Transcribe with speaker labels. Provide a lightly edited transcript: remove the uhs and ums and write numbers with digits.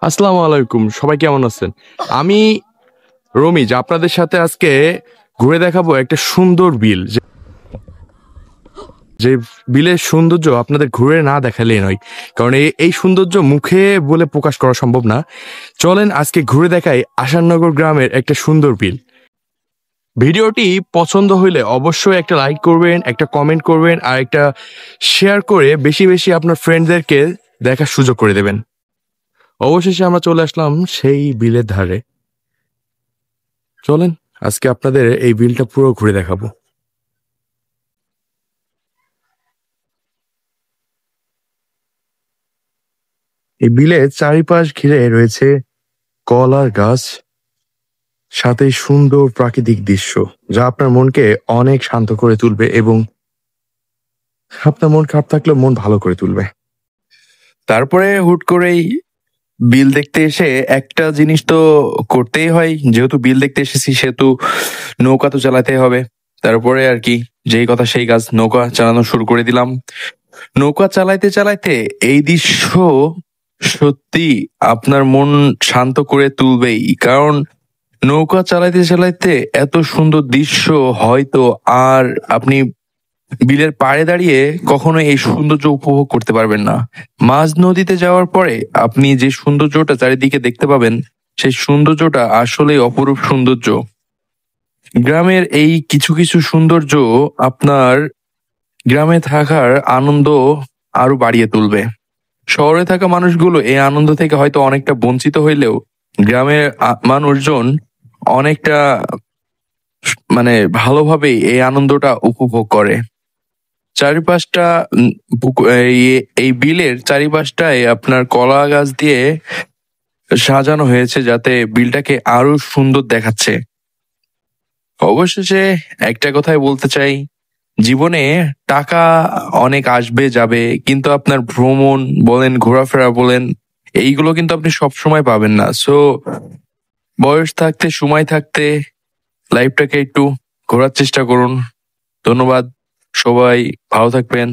Speaker 1: আসসালামু আলাইকুম, সবাই কেমন আছেন? আমি রমিজ আপনাদের সাথে আজকে ঘুরে দেখাবো একটা সুন্দর বিল, যে বিলের সৌন্দর্য আপনাদের ঘুরে না দেখালেই নয়। কারণ এই সৌন্দর্য মুখে বলে প্রকাশ করা সম্ভব না। চলেন আজকে ঘুরে দেখাই আসাননগর গ্রামের একটা সুন্দর বিল। ভিডিওটি পছন্দ হইলে অবশ্যই একটা লাইক করবেন, একটা কমেন্ট করবেন, আর একটা শেয়ার করে বেশি বেশি আপনার ফ্রেন্ডদেরকে দেখার সুযোগ করে দেবেন। অবশেষে আমরা চলে আসলাম সেই বিলের ধারে। চলেন আজকে আপনাদের এই বিলটা পুরো ঘুরে দেখাবো। এই বিলের চারিপাশ ঘিরে রয়েছে কলার গাছ, সাথে সুন্দর প্রাকৃতিক দৃশ্য, যা আপনার মনকে অনেক শান্ত করে তুলবে এবং আপনার মন খারাপ থাকলেও মন ভালো করে তুলবে।
Speaker 2: তারপরে হুট করেই বিল দেখতে এসে একটা জিনিস তো করতেই হয়, যেহেতু বিল দেখতে এসেছি সেহেতু নৌকা তো চালাতে হবে। তারপরে আর কি, যেই কথা সেই কাজ, নৌকা চালানো শুরু করে দিলাম। নৌকা চালাইতে চালাইতে এই দৃশ্য সত্যি আপনার মন শান্ত করে তুলবেই, কারণ নৌকা চালাইতে চালাইতে এত সুন্দর দৃশ্য হয়তো আর আপনি বিলের পাড়ে দাঁড়িয়ে কখনো এই সৌন্দর্য উপভোগ করতে পারবেন না। মাঝ নদীতে যাওয়ার পরে আপনি যে সৌন্দর্যটা চারিদিকে দেখতে পাবেন, সেই সৌন্দর্যটা আসলেই অপরূপ সৌন্দর্য। গ্রামের এই কিছু কিছু সৌন্দর্য আপনার গ্রামে থাকার আনন্দ আরো বাড়িয়ে তুলবে। শহরে থাকা মানুষগুলো এই আনন্দ থেকে হয়তো অনেকটা বঞ্চিত হইলেও গ্রামের মানুষজন অনেকটা ভালোভাবেই এই আনন্দটা উপভোগ করে। চারিপাশটা এই বিলের চারিপাশটায় আপনার কলা গাছ দিয়ে সাজানো হয়েছে, যাতে বিলটাকে আরো সুন্দর দেখাচ্ছে। অবশেষে একটা কথাই বলতে চাই, জীবনে টাকা অনেক আসবে যাবে, কিন্তু আপনার ভ্রমণ বলেন, ঘোরাফেরা বলেন, এইগুলো কিন্তু আপনি সব সময় পাবেন না। সো বয়স থাকতে, সময় থাকতে লাইফটাকে একটু ঘোরার চেষ্টা করুন। ধন্যবাদ, সবাই ভালো থাকবেন।